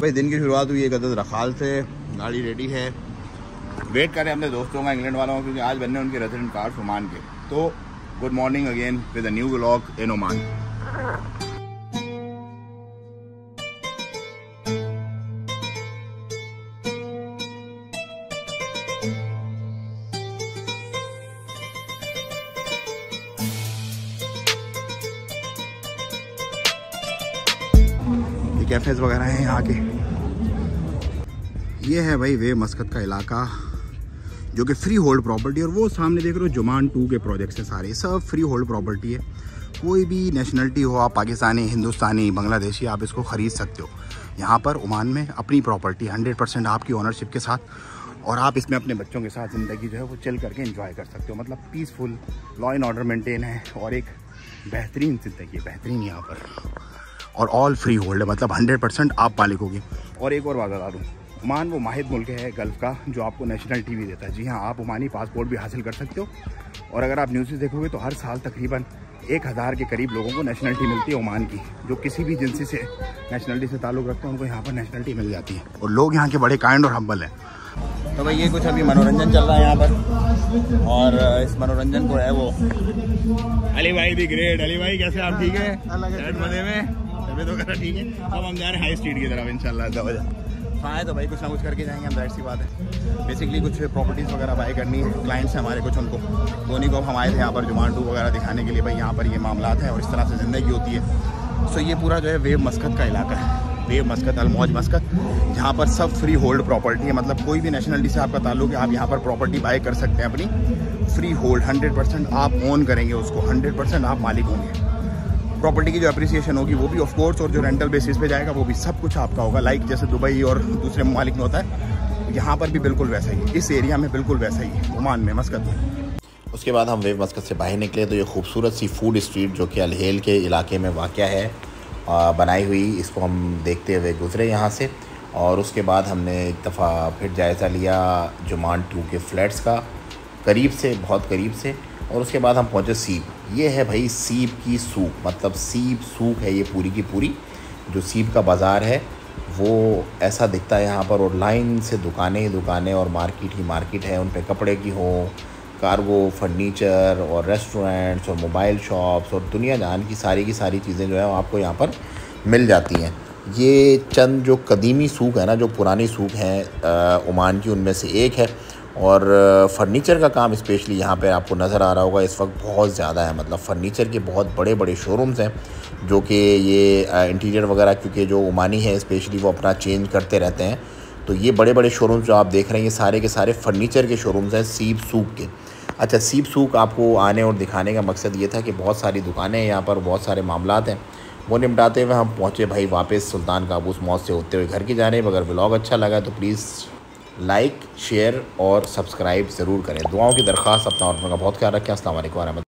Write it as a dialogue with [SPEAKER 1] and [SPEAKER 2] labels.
[SPEAKER 1] भाई दिन की शुरुआत हुई है गदर रखाल से। गाड़ी रेडी है, वेट करें अपने दोस्तों का, इंग्लैंड वालों का, क्योंकि आज बनने उनके रेजिडेंट कार्ड ओमान के। तो good morning again with a new vlog in Oman. Cafes वगैरह हैं यहाँ के। ये है भाई वेव मस्कत का इलाका, जो कि फ्री होल्ड प्रॉपर्टी। और वो सामने देख रहे हो जुमान 2 के प्रोजेक्ट्स हैं, सारे सब फ्री होल्ड प्रॉपर्टी है। कोई भी नेशनलिटी हो, आप पाकिस्तानी, हिंदुस्तानी, बांग्लादेशी, आप इसको ख़रीद सकते हो। यहाँ पर ओमान में अपनी प्रॉपर्टी 100% आपकी ओनरशिप के साथ, और आप इसमें अपने बच्चों के साथ ज़िंदगी जो है वो चिल करके एंजॉय कर सकते हो। मतलब peaceful, law and order maintain है और एक बेहतरीन ज़िंदगी, बेहतरीन यहाँ पर। और ऑल फ्री होल्ड है, मतलब 100% आप मालिक होगी। और एक और बात बता दूँ, ओमान वो वाहिद मुल्क है गल्फ़ का जो आपको नेशनलिटी भी देता है। जी हाँ, आप ओमानी पासपोर्ट भी हासिल कर सकते हो। और अगर आप न्यूज़ देखोगे तो हर साल तकरीबन 1000 के करीब लोगों को नेशनलिटी मिलती है ओमान की। जो किसी भी जिनसी से नेशनलिटी से ताल्लुक़ रखते हैं उनको यहाँ पर नेशनलिटी मिल जाती है। और लोग यहाँ के बड़े काइंड और हम्बल हैं। तो भाई ये कुछ अभी मनोरंजन चल रहा है यहाँ पर, और इस मनोरंजन को है वो अली भाई दी ग्रेट। अली भाई कैसे आप? ठीक है, मजे में, तबीयत वगैरह ठीक है। अब हम जा रहे हैं हाई स्ट्रीट की तरफ इंशाल्लाह। हाँ है तो भाई कुछ ना कुछ करके जाएंगे हम, दैट सी बात है। बेसिकली कुछ प्रॉपर्टीज़ वगैरह बाय करनी है, क्लाइंट्स हैं हमारे कुछ, उनको धोनी को हम आए थे यहाँ पर जुमान 2 वगैरह दिखाने के लिए। भाई यहाँ पर ये मामलात हैं और इस तरह से ज़िंदगी होती है। सो ये पूरा जो है वेव मस्कत का इलाका है, वेव मस्कत, अलमौज मस्कत, जहाँ पर सब फ्री होल्ड प्रॉपर्टी है। मतलब कोई भी नेशनलिटी से आपका ताल्लुक है, आप यहाँ पर प्रॉपर्टी बाय कर सकते हैं अपनी। फ्री होल्ड 100% आप ओन करेंगे उसको, 100% आप मालिक होंगे। प्रॉपर्टी की जो अप्रिसिएशन होगी वो भी ऑफ कोर्स, और जो रेंटल बेसिस पे जाएगा वो भी सब कुछ आपका होगा। लाइक जैसे दुबई और दूसरे ममालिक में होता है, यहाँ पर भी बिल्कुल वैसा ही है। इस एरिया में बिल्कुल वैसा ही है, ओमान में, मस्कत में।
[SPEAKER 2] उसके बाद हम वेव मस्कत से बाहर निकले तो ये खूबसूरत सी फूड स्ट्रीट जो कि अलहेल के इलाके में वाक़या है बनाई हुई, इसको हम देखते हुए गुज़रे यहाँ से। और उसके बाद हमने एक दफ़ा फिर जायज़ा लिया जुमान 2 के फ्लैट्स का, करीब से, बहुत करीब से। और उसके बाद हम पहुँचे सीप। ये है भाई सीप की सूक, मतलब सीप सूक है ये पूरी की पूरी। जो सीप का बाज़ार है वो ऐसा दिखता है यहाँ पर, और लाइन से दुकानें ही दुकानें और मार्केट ही मार्केट है। उन पे कपड़े की हो, कार्गो, फर्नीचर और रेस्टोरेंट्स और मोबाइल शॉप्स और दुनिया जान की सारी चीज़ें जो है आपको यहाँ पर मिल जाती हैं। ये चंद जो कदीमी सूक है ना, जो पुरानी सूक हैं ओमान की, उनमें से एक है। और फर्नीचर का काम स्पेशली यहाँ पे आपको नज़र आ रहा होगा इस वक्त बहुत ज़्यादा है। मतलब फ़र्नीचर के बहुत बड़े बड़े शोरूम्स हैं, जो कि ये इंटीरियर वगैरह, क्योंकि जो ओमानी है स्पेशली वो अपना चेंज करते रहते हैं। तो ये बड़े बड़े शोरूम्स जो आप देख रहे हैं, ये सारे के सारे फ़र्नीचर के शोरूम्स हैं सीप सूक के। अच्छा, सीप सूक आपको आने और दिखाने का मकसद ये था कि बहुत सारी दुकानें हैं यहाँ पर, बहुत सारे मामलात हैं। वो निपटाते हुए हम पहुँचे भाई वापस सुल्तान काबूस मौज से होते हुए घर की जानिब। अगर व्लॉग अच्छा लगा तो प्लीज़ लाइक, शेयर और सब्सक्राइब ज़रूर करें। दुआओं की दरख्वास्त, अपना और अपना बहुत ख्याल रखें। अस्सलाम वालेकुम।